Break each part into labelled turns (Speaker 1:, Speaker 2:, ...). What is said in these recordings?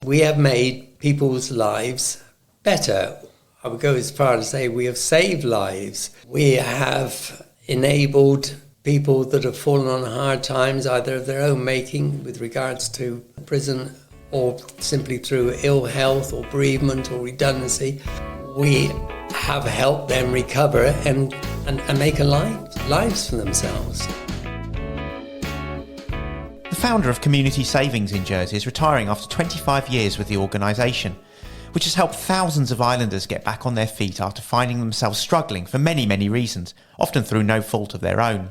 Speaker 1: We have made people's lives better. I would go as far as to say we have saved lives. We have enabled people that have fallen on hard times, either of their own making with regards to prison or simply through ill health or bereavement or redundancy. We have helped them recover and make lives for themselves.
Speaker 2: The founder of Community Savings in Jersey is retiring after 25 years with the organisation, which has helped thousands of islanders get back on their feet after finding themselves struggling for many, many reasons, often through no fault of their own.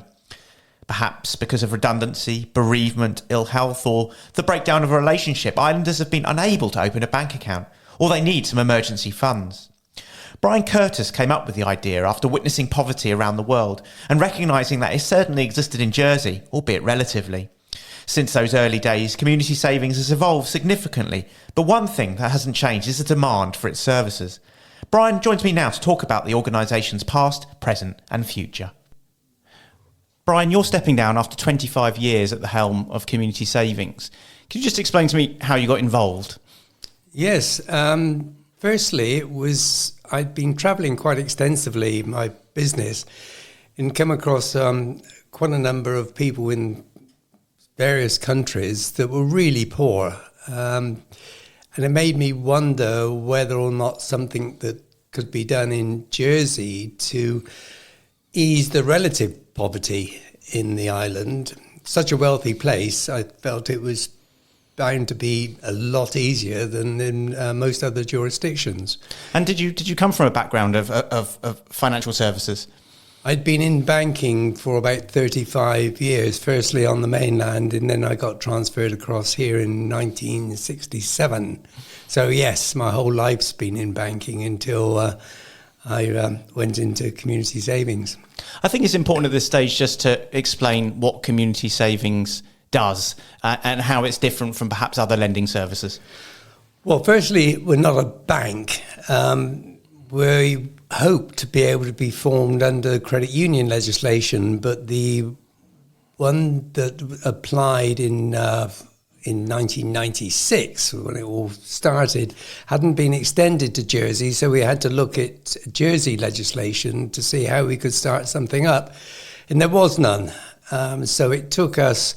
Speaker 2: Perhaps because of redundancy, bereavement, ill health, or the breakdown of a relationship, islanders have been unable to open a bank account, or they need some emergency funds. Brian Curtis came up with the idea after witnessing poverty around the world and recognising that it certainly existed in Jersey, albeit relatively. Since those early days, Community Savings has evolved significantly, but one thing that hasn't changed is the demand for its services. Brian joins me now to talk about the organisation's past, present and future. Brian, you're stepping down after 25 years at the helm of Community Savings. Can you just explain to me how you got involved?
Speaker 1: Yes. Firstly, I'd been travelling quite extensively, my business, and come across quite a number of people in various countries that were really poor. And it made me wonder whether or not something that could be done in Jersey to ease the relative poverty in the island. Such a wealthy place, I felt it was bound to be a lot easier than in most other jurisdictions.
Speaker 2: And did you come from a background of financial services?
Speaker 1: I'd been in banking for about 35 years, firstly on the mainland, and then I got transferred across here in 1967. So yes, my whole life's been in banking until I went into Community Savings.
Speaker 2: I think it's important at this stage just to explain what Community Savings does and how it's different from perhaps other lending services.
Speaker 1: Well, firstly, we're not a bank. We hope to be able to be formed under credit union legislation, but the one that applied in 1996, when it all started, hadn't been extended to Jersey, so we had to look at Jersey legislation to see how we could start something up, and there was none. So it took us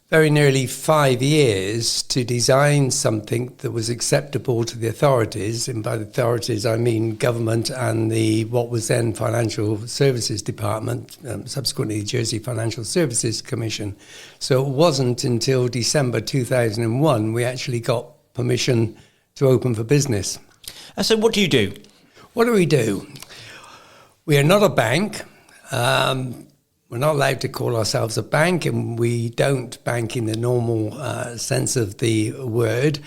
Speaker 1: very nearly 5 years to design something that was acceptable to the authorities, and by the authorities I mean government and what was then Financial Services Department, subsequently the Jersey Financial Services Commission. So it wasn't until December 2001 we actually got permission to open for business.
Speaker 2: So what do you do?
Speaker 1: What do? We are not a bank. We're not allowed to call ourselves a bank, and we don't bank in the normal sense of the word,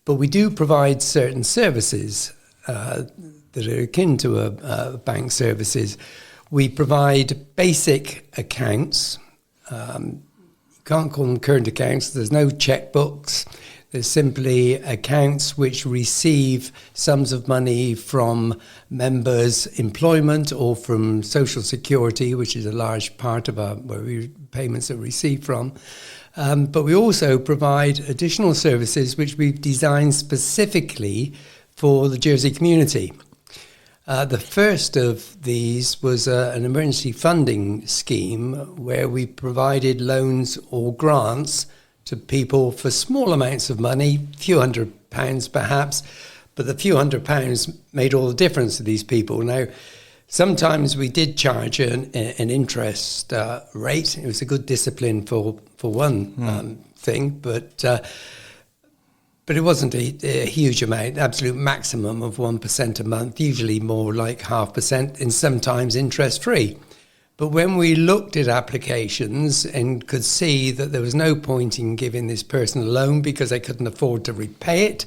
Speaker 1: but we do provide certain services that are akin to a bank services. We provide basic accounts. You can't call them current accounts. There's no checkbooks. There's simply accounts which receive sums of money from members' employment or from Social Security, which is a large part of where payments are received from. But we also provide additional services which we've designed specifically for the Jersey community. The first of these was an emergency funding scheme where we provided loans or grants to people for small amounts of money, a few £100 perhaps, but the few £100 made all the difference to these people. Now, sometimes we did charge an interest rate. It was a good discipline for one thing, but it wasn't a huge amount, absolute maximum of 1% a month, usually more like 0.5%, and sometimes interest-free. But when we looked at applications and could see that there was no point in giving this person a loan because they couldn't afford to repay it,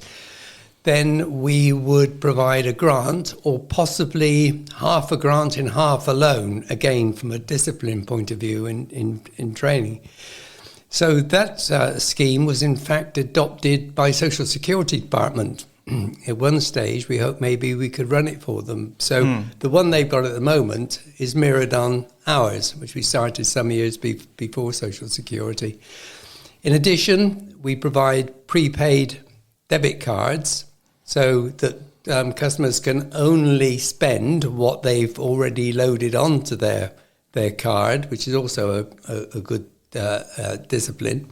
Speaker 1: then we would provide a grant or possibly half a grant and half a loan, again, from a discipline point of view in training. So that scheme was in fact adopted by Social Security Department. At one stage, we hoped maybe we could run it for them. So the one they've got at the moment is mirrored on ours, which we started some years before Social Security. In addition, we provide prepaid debit cards so that customers can only spend what they've already loaded onto their card, which is also a good discipline.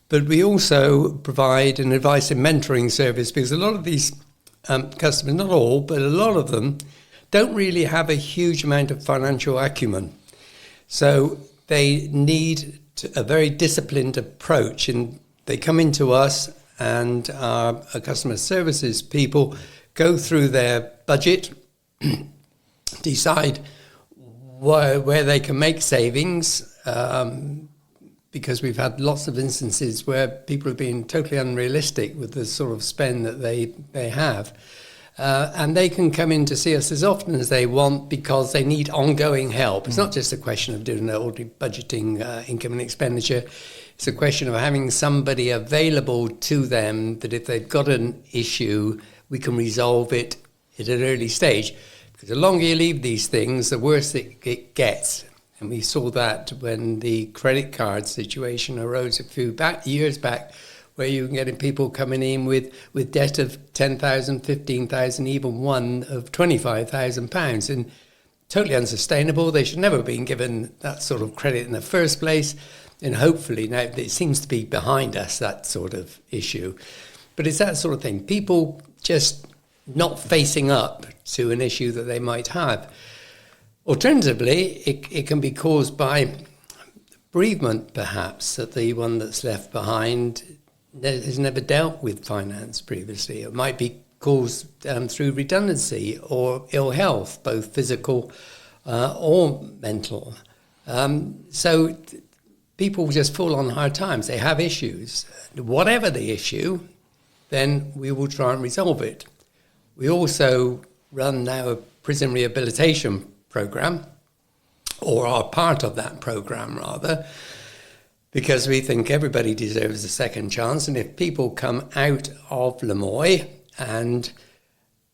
Speaker 1: But we also provide an advice and mentoring service, because a lot of these customers, not all, but a lot of them, don't really have a huge amount of financial acumen. So they need a very disciplined approach, and they come into us, and our customer services people go through their budget, decide where they can make savings, because we've had lots of instances where people have been totally unrealistic with the sort of spend that they have. And they can come in to see us as often as they want, because they need ongoing help. It's not just a question of doing the ordinary budgeting, income and expenditure. It's a question of having somebody available to them that if they've got an issue, we can resolve it at an early stage. Because the longer you leave these things, the worse it gets. And we saw that when the credit card situation arose a few years back, where you can get people coming in with debt of 10,000, 15,000, even one of £25,000, and totally unsustainable. They should never have been given that sort of credit in the first place. And hopefully now it seems to be behind us, that sort of issue. But it's that sort of thing. People just not facing up to an issue that they might have. Alternatively, it can be caused by bereavement, perhaps, that the one that's left behind has never dealt with finance previously. It might be caused through redundancy or ill health, both physical or mental. So people just fall on hard times. They have issues. Whatever the issue, then we will try and resolve it. We also run now a prison rehabilitation program, or are part of that program rather, because we think everybody deserves a second chance. And if people come out of Lamoy and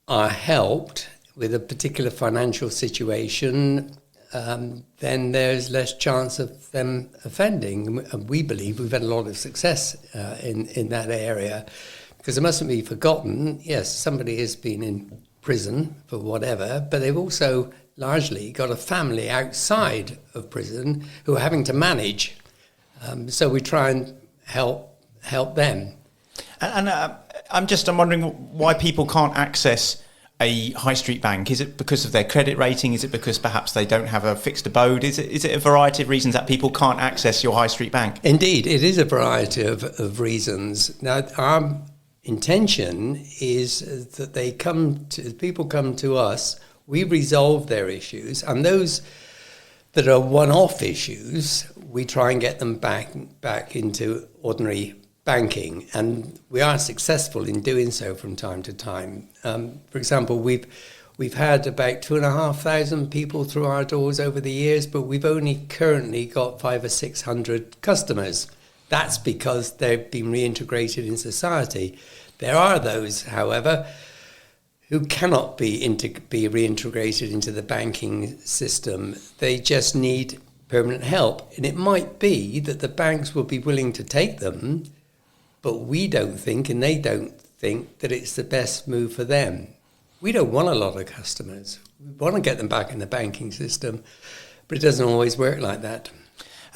Speaker 1: are helped with a particular financial situation, then there's less chance of them offending. And we believe we've had a lot of success in that area, because it mustn't be forgotten, yes, somebody has been in prison for whatever, but they've also largely got a family outside of prison who are having to manage. So we try and help them.
Speaker 2: And I'm wondering why people can't access a high street bank. Is it because of their credit rating? Is it because perhaps they don't have a fixed abode? Is it a variety of reasons that people can't access your high street bank?
Speaker 1: Indeed, it is a variety of reasons. Now, our intention is that people come to us, we resolve their issues, and those that are one-off issues, we try and get them back into ordinary banking, and we are successful in doing so from time to time. For example, we've had about 2,500 people through our doors over the years, but we've only currently got 500 or 600 customers. That's because they've been reintegrated in society. There are those, however, who cannot be reintegrated into the banking system. They just need permanent help. And it might be that the banks will be willing to take them, but we don't think, and they don't think, that it's the best move for them. We don't want a lot of customers. We want to get them back in the banking system, but it doesn't always work like that.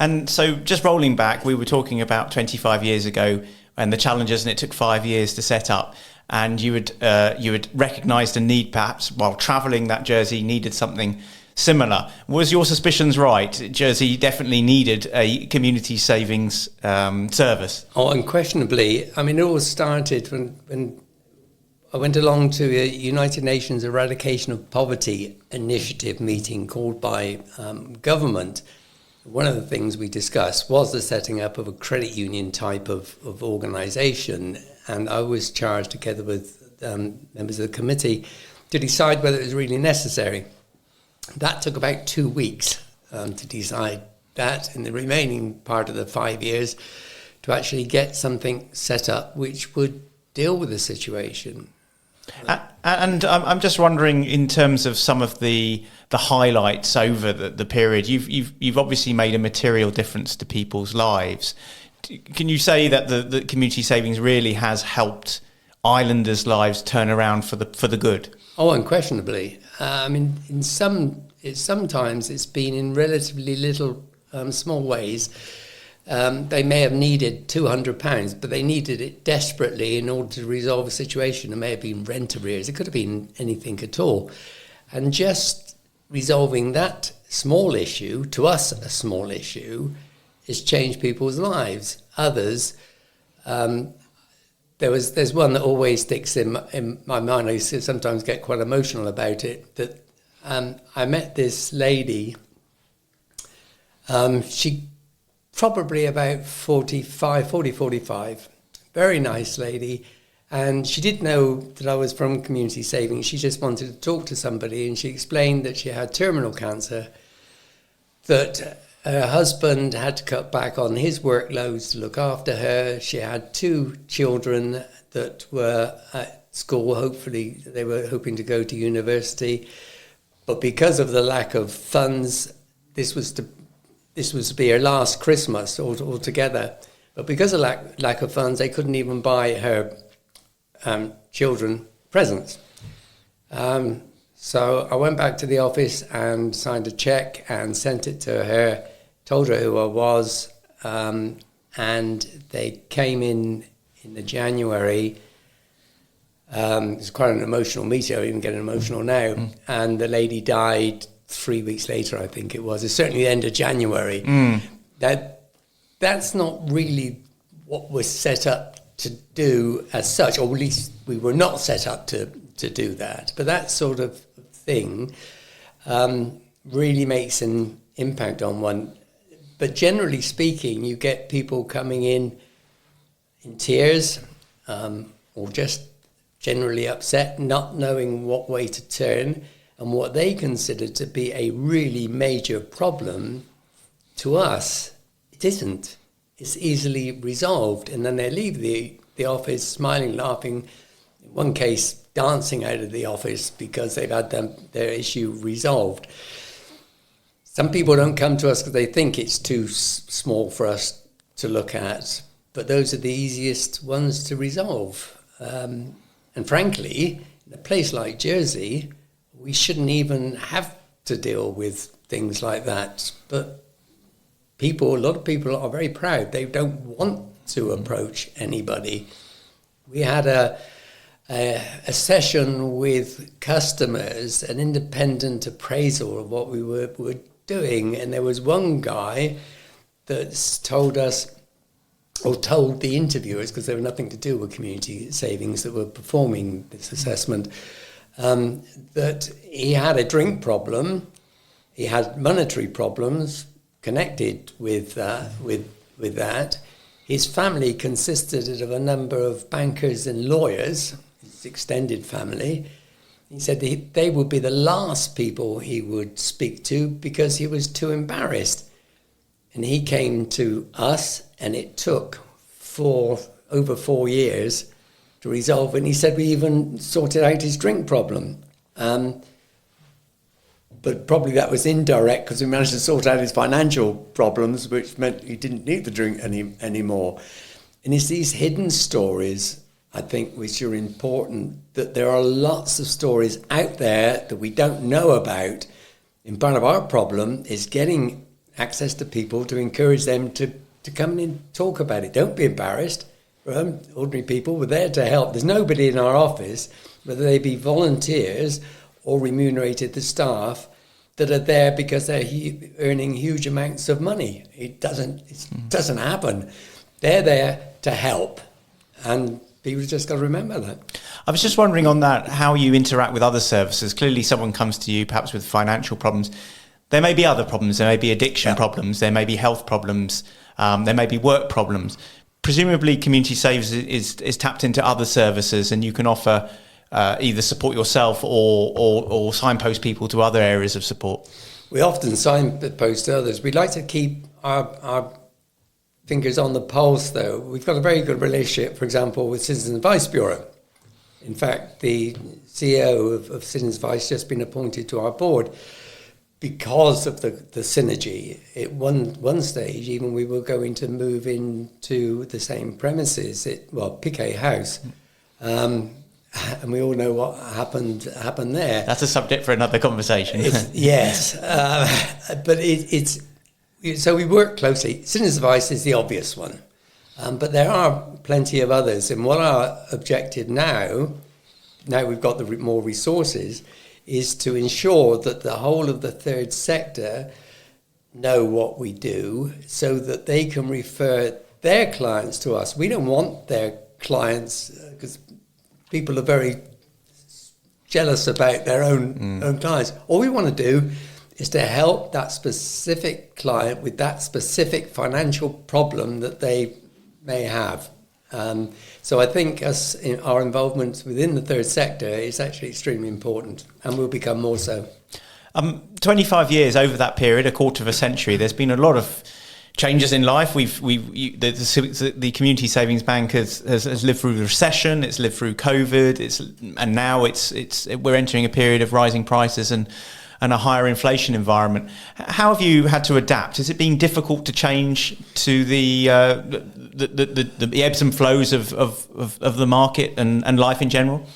Speaker 2: And so just rolling back, we were talking about 25 years ago and the challenges, and it took 5 years to set up. And you had recognised a need, perhaps while travelling, that Jersey needed something similar. Was your suspicions right? Jersey definitely needed a community savings service.
Speaker 1: Oh, unquestionably. I mean, it all started when I went along to a United Nations Eradication of Poverty initiative meeting called by government. One of the things we discussed was the setting up of a credit union type of organisation, and I was charged, together with members of the committee, to decide whether it was really necessary. That took about 2 weeks to decide that, in the remaining part of the 5 years, to actually get something set up which would deal with the situation.
Speaker 2: And I'm just wondering, in terms of some of the highlights over the period, you've obviously made a material difference to people's lives. Can you say that the community savings really has helped islanders' lives turn around for the good?
Speaker 1: Oh, unquestionably. I mean, sometimes it's been in relatively little small ways. They may have needed £200, but they needed it desperately in order to resolve a situation. It may have been rent arrears. It could have been anything at all. And just resolving that small issue, to us a small issue, has changed people's lives. Others, there's one that always sticks in my mind. I used to sometimes get quite emotional about it, that I met this lady. She probably about 45, very nice lady. And she didn't know that I was from Community Savings. She just wanted to talk to somebody, and she explained that she had terminal cancer, that her husband had to cut back on his workloads to look after her. She had 2 children that were at school. Hopefully, they were hoping to go to university. But because of the lack of funds, this was to be her last Christmas altogether. But because of lack of funds, they couldn't even buy her children presents. So I went back to the office and signed a cheque and sent it to her, told her who I was, and they came in the January. It's quite an emotional meeting. I'm even getting emotional now. And the lady died 3 weeks later, I think it was. It's certainly the end of January. That's not really what was set up to do as such, or at least we were not set up to do that. But that sort of thing really makes an impact on one. But generally speaking, you get people coming in tears, or just generally upset, not knowing what way to turn, and what they consider to be a really major problem. To us, it isn't. It's easily resolved, and then they leave the office smiling, laughing, in one case dancing out of the office because they've had their issue resolved. Some people don't come to us because they think it's too small for us to look at, but those are the easiest ones to resolve. And frankly, in a place like Jersey, we shouldn't even have to deal with things like that. But a lot of people are very proud. They don't want to approach anybody. We had a session with customers, an independent appraisal of what we were doing, and there was one guy that told the interviewers, because they were nothing to do with Community Savings that were performing this assessment, that he had a drink problem, he had monetary problems connected with that. His family consisted of a number of bankers and lawyers, his extended family. He said they would be the last people he would speak to because he was too embarrassed. And he came to us, and it took over 4 years to resolve. And he said we even sorted out his drink problem. But probably that was indirect because we managed to sort out his financial problems, which meant he didn't need the drink anymore. And it's these hidden stories, I think, which are important, that there are lots of stories out there that we don't know about. And part of our problem is getting access to people to encourage them to come in and talk about it. Don't be embarrassed. Ordinary people, we're there to help. There's nobody in our office, whether they be volunteers or remunerated the staff, that are there because they're earning huge amounts of money. It doesn't happen. They're there to help, and people just got to remember that.
Speaker 2: I was just wondering on that, how you interact with other services. Clearly someone comes to you perhaps with financial problems. There may be other problems. There may be addiction problems. There may be health problems. There may be work problems. Presumably Community Savings is tapped into other services, and you can offer either support yourself or signpost people to other areas of support.
Speaker 1: We often signpost to others. We'd like to keep our fingers on the pulse, though. We've got a very good relationship, for example, with Citizens Advice Bureau. In fact, the CEO of Citizens Advice has just been appointed to our board because of the synergy. At one stage, even we were going to move into the same premises, Piquet House. And we all know what happened there.
Speaker 2: That's a subject for another conversation.
Speaker 1: Yes, but it's so we work closely. Citizens' advice is the obvious one, but there are plenty of others. And what our objective now we've got the more resources, is to ensure that the whole of the third sector know what we do, so that they can refer their clients to us. We don't want their clients, because people are very jealous about their own clients. All we want to do is to help that specific client with that specific financial problem that they may have. So I think our involvement within the third sector is actually extremely important, and will become more so.
Speaker 2: 25 years over that period, a quarter of a century, there's been a lot of changes in life. The Community Savings Bank has lived through the recession, it's lived through COVID, and now we're entering a period of rising prices and a higher inflation environment. How have you had to adapt? Has it been difficult to change to the ebbs and flows of the market and life in general?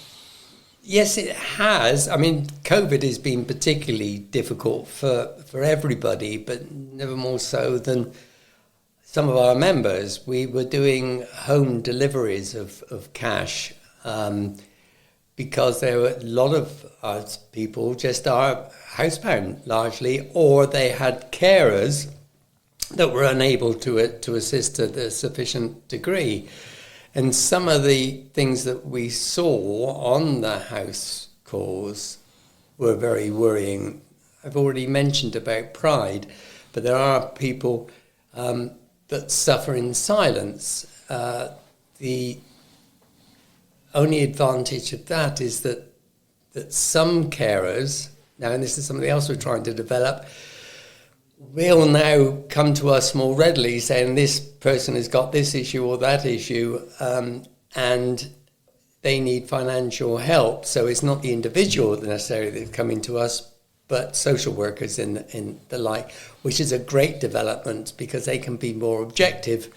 Speaker 1: Yes, it has. I mean, COVID has been particularly difficult for everybody, but never more so than some of our members. We were doing home deliveries of cash because there were a lot of people just are housebound largely, or they had carers that were unable to assist to a sufficient degree. And some of the things that we saw on the house calls were very worrying. I've already mentioned about pride, but there are people that suffer in silence. The only advantage of that is that some carers, now, and this is something else we're trying to develop, will now come to us more readily saying this person has got this issue or that issue, and they need financial help. So it's not the individual necessarily that's coming to us, but social workers in the like, which is a great development because they can be more objective,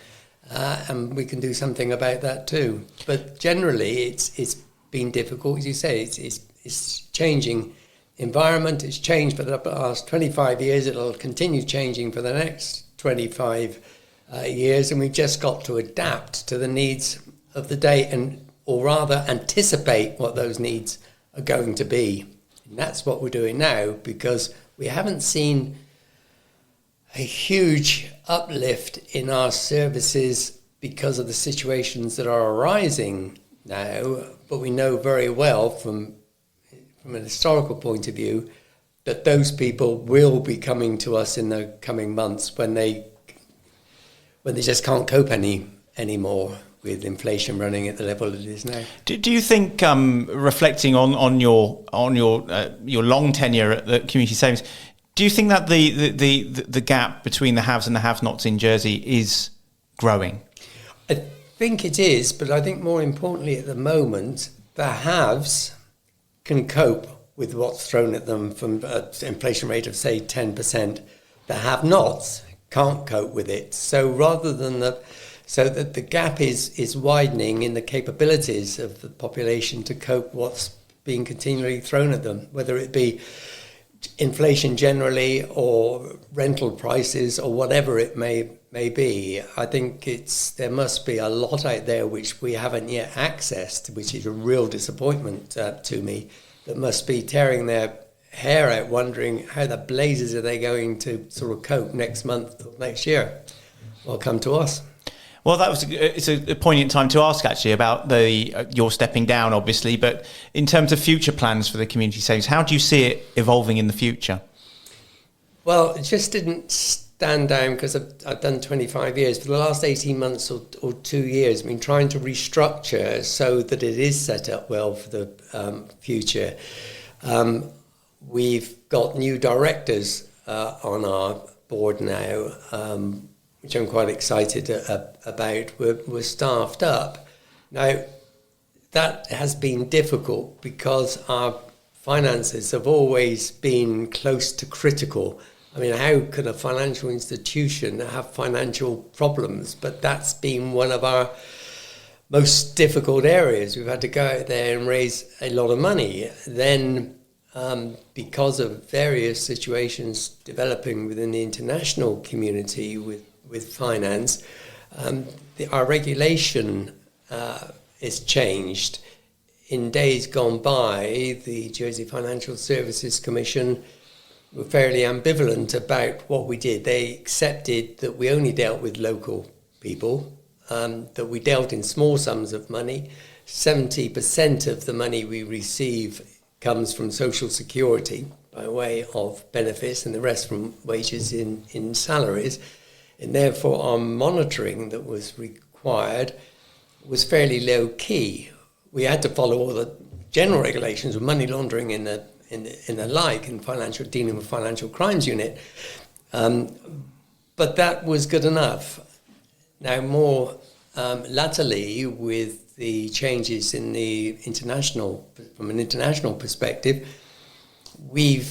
Speaker 1: and we can do something about that too. But generally, it's been difficult, as you say. It's changing. Environment has changed for the last 25 years. It'll continue changing for the next 25 years, and we've just got to adapt to the needs of the day, or rather anticipate what those needs are going to be. And that's what we're doing now, because we haven't seen a huge uplift in our services because of the situations that are arising now, but we know very well from an historical point of view that those people will be coming to us in the coming months when they just can't cope anymore with inflation running at the level it is now.
Speaker 2: Do you think, reflecting on your long tenure at the Community Savings, do you think that the gap between the haves and the have-nots in Jersey is growing?
Speaker 1: I think it is, but I think more importantly at the moment, the haves can cope with what's thrown at them from an inflation rate of, say, 10%. The have-nots can't cope with it. So rather than so that the gap is widening in the capabilities of the population to cope what's being continually thrown at them, whether it be inflation generally or rental prices or whatever it may be. I think there must be a lot out there which we haven't yet accessed, which is a real disappointment to me, that must be tearing their hair out, wondering how the blazes are they going to sort of cope next month or next year. Well, come to us.
Speaker 2: Well, it's a poignant time to ask actually about your stepping down, obviously, but in terms of future plans for the Community Savings, how do you see it evolving in the future?
Speaker 1: Well, it just didn't stand down because I've done 25 years. For the last 18 months or 2 years, I've been trying to restructure so that it is set up well for the future. We've got new directors on our board now, which I'm quite excited about. We're staffed up. Now, that has been difficult because our finances have always been close to critical. I mean, how can a financial institution have financial problems? But that's been one of our most difficult areas. We've had to go out there and raise a lot of money. Then, because of various situations developing within the international community with finance, our regulation is changed. In days gone by, the Jersey Financial Services Commission were fairly ambivalent about what we did. They accepted that we only dealt with local people, that we dealt in small sums of money. 70% of the money we receive comes from Social Security by way of benefits, and the rest from wages in salaries. And therefore our monitoring that was required was fairly low key. We had to follow all the general regulations of money laundering in the like, in financial dealing with financial crimes unit, but that was good enough. Now, more latterly, with the changes in the from an international perspective, we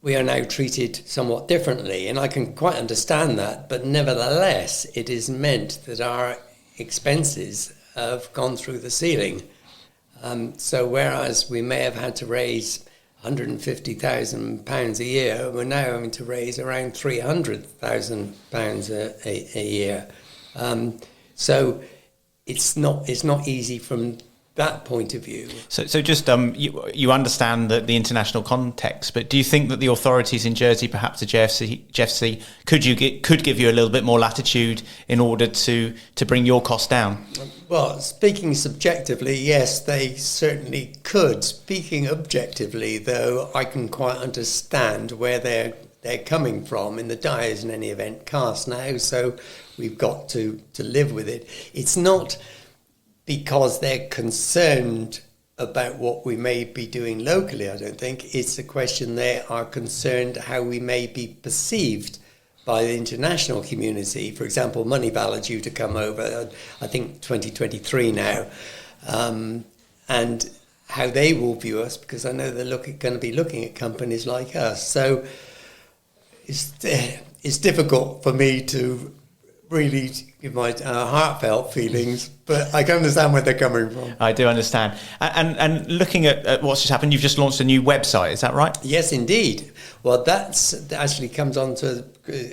Speaker 1: are now treated somewhat differently, and I can quite understand that. But nevertheless, it has meant that our expenses have gone through the ceiling. So whereas we may have had to raise £150,000 a year, we're now having to raise around £300,000 a year. So it's not easy from that point of view.
Speaker 2: So just you understand the international context, but do you think that the authorities in Jersey, perhaps the GFC, could give you a little bit more latitude in order to bring your costs down?
Speaker 1: Well, speaking subjectively, yes, they certainly could. Speaking objectively, though, I can quite understand where they're coming from. And the die is in any event cast now, so we've got to live with it. It's not because they're concerned about what we may be doing locally, I don't think. It's a question they are concerned how we may be perceived by the international community. For example, Moneyval are due to come over, I think 2023 now, and how they will view us, because I know they're going to be looking at companies like us. So it's difficult for me to really give my heartfelt feelings, but I can understand where they're coming from.
Speaker 2: I do understand. And looking at what's just happened, you've just launched a new website, is that right?
Speaker 1: Yes, indeed. Well, that actually comes on to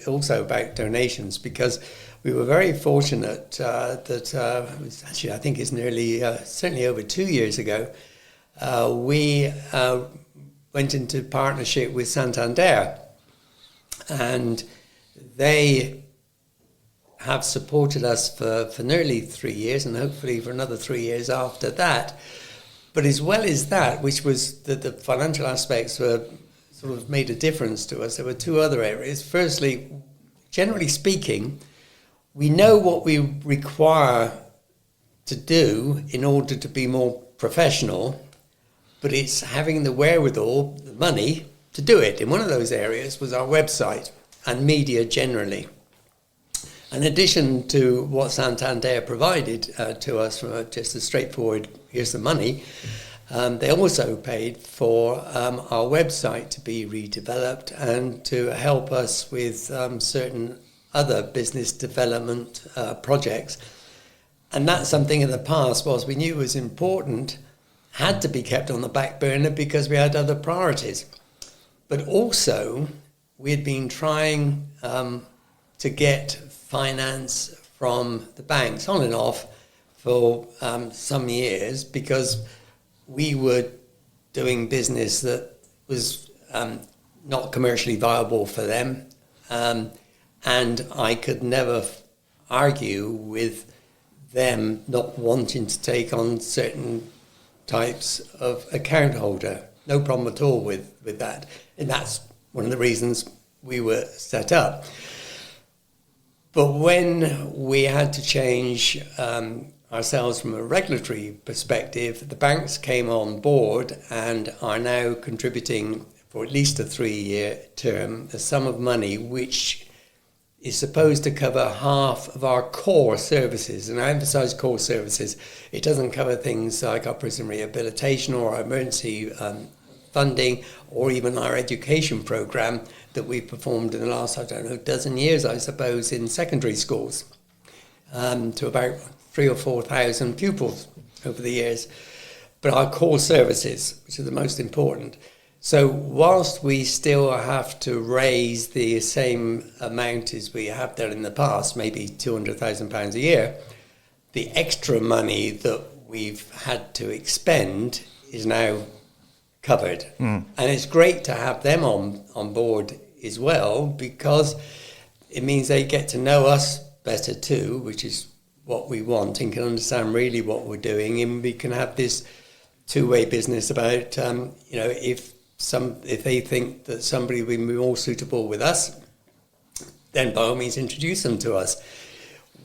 Speaker 1: also about donations, because we were very fortunate that it was actually, I think it's nearly, certainly over 2 years ago, we went into partnership with Santander, and they have supported us for nearly 3 years, and hopefully for another 3 years after that. But as well as that, which was that the financial aspects were sort of made a difference to us, there were two other areas. Firstly, generally speaking, we know what we require to do in order to be more professional, but it's having the wherewithal, the money, to do it. And one of those areas was our website and media generally. In addition to what Santander provided to us from just a straightforward, here's the money, they also paid for our website to be redeveloped and to help us with certain other business development projects. And that's something in the past, whilst we knew was important, had to be kept on the back burner because we had other priorities. But also, we had been trying to get finance from the banks on and off for some years, because we were doing business that was not commercially viable for them, and I could never argue with them not wanting to take on certain types of account holder. No problem at all with that, and that's one of the reasons we were set up. But when we had to change ourselves from a regulatory perspective, the banks came on board and are now contributing for at least a 3-year term a sum of money which is supposed to cover half of our core services. And I emphasize core services. It doesn't cover things like our prison rehabilitation or our emergency funding, or even our education program that we've performed in the last, dozen years, I suppose, in secondary schools, to about 3,000 or 4,000 pupils over the years. But our core services, which are the most important. So whilst we still have to raise the same amount as we have done in the past, maybe £200,000 a year, the extra money that we've had to expend is now covered. And it's great to have them on board as well, because it means they get to know us better too, which is what we want, and can understand really what we're doing, and we can have this two-way business about, if they think that somebody will be more suitable with us, then by all means introduce them to us.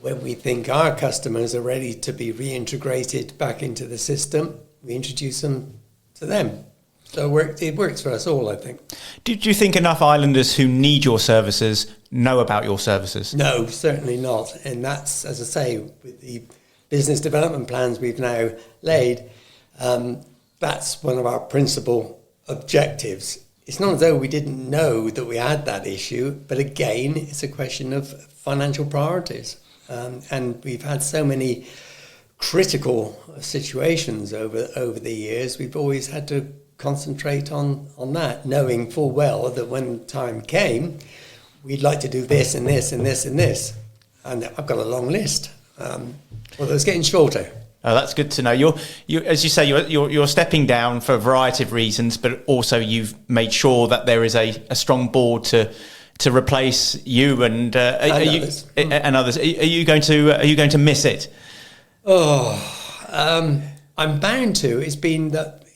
Speaker 1: When we think our customers are ready to be reintegrated back into the system, we introduce them to them. So it works for us all, I think.
Speaker 2: Do you think enough islanders who need your services know about your services?
Speaker 1: No, certainly not. And that's, as I say, with the business development plans we've now laid, that's one of our principal objectives. It's not as though we didn't know that we had that issue, but again, it's a question of financial priorities. And we've had so many critical situations over the years, we've always had to concentrate on that, knowing full well that when time came, we'd like to do this and this and this and this. And I've got a long list. Although it's getting shorter.
Speaker 2: Oh, that's good to know. You, as you say, you're stepping down for a variety of reasons, but also you've made sure that there is a strong board to replace you and others. And others. Are you going to miss it?
Speaker 1: I'm bound to.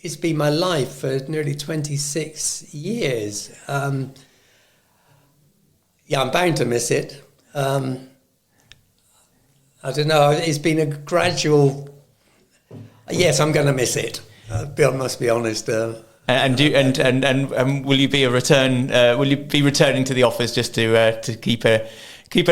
Speaker 1: It's been my life for nearly 26 years. I'm bound to miss it. I don't know. It's been a gradual. Yes, I'm going to miss it. I must be honest.
Speaker 2: And will you be will you be returning to the office just to keep an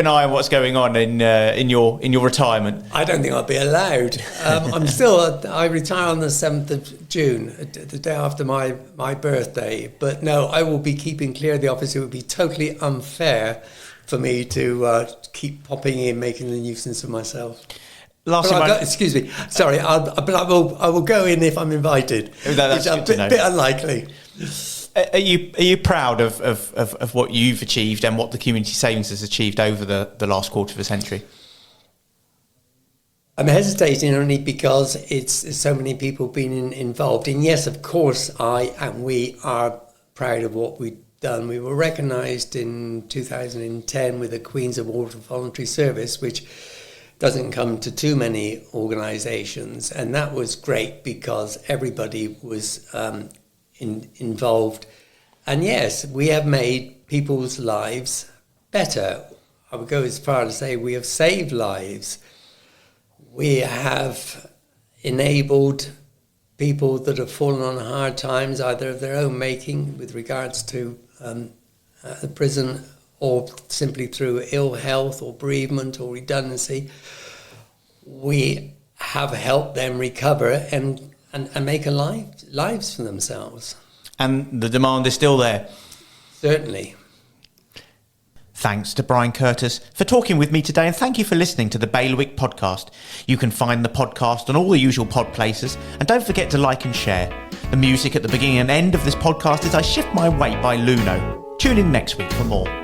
Speaker 2: eye on what's going on in your retirement?
Speaker 1: I don't think I'll be allowed. I retire on the 7th of June, the day after my birthday. But no, I will be keeping clear of the office. It would be totally unfair for me to keep popping in, making a nuisance of myself. Excuse me. Sorry, I will go in if I'm invited.
Speaker 2: That's
Speaker 1: a bit unlikely.
Speaker 2: Are you proud of what you've achieved and what the community savings has achieved over the last quarter of a century?
Speaker 1: I'm hesitating only because it's so many people been involved. And yes, of course, I and we are proud of what we've done. We were recognised in 2010 with the Queens Award for Voluntary Service, which doesn't come to too many organisations, and that was great because everybody was involved. And yes, we have made people's lives better. I would go as far to say we have saved lives. We have enabled people that have fallen on hard times, either of their own making with regards to the prison, or simply through ill health or bereavement or redundancy. We have helped them recover and make lives for themselves.
Speaker 2: And the demand is still there.
Speaker 1: Certainly.
Speaker 2: Thanks to Brian Curtis for talking with me today, and thank you for listening to the Bailiwick Podcast. You can find the podcast on all the usual pod places, and don't forget to like and share. The music at the beginning and end of this podcast is I Shift My Weight by Luno. Tune in next week for more.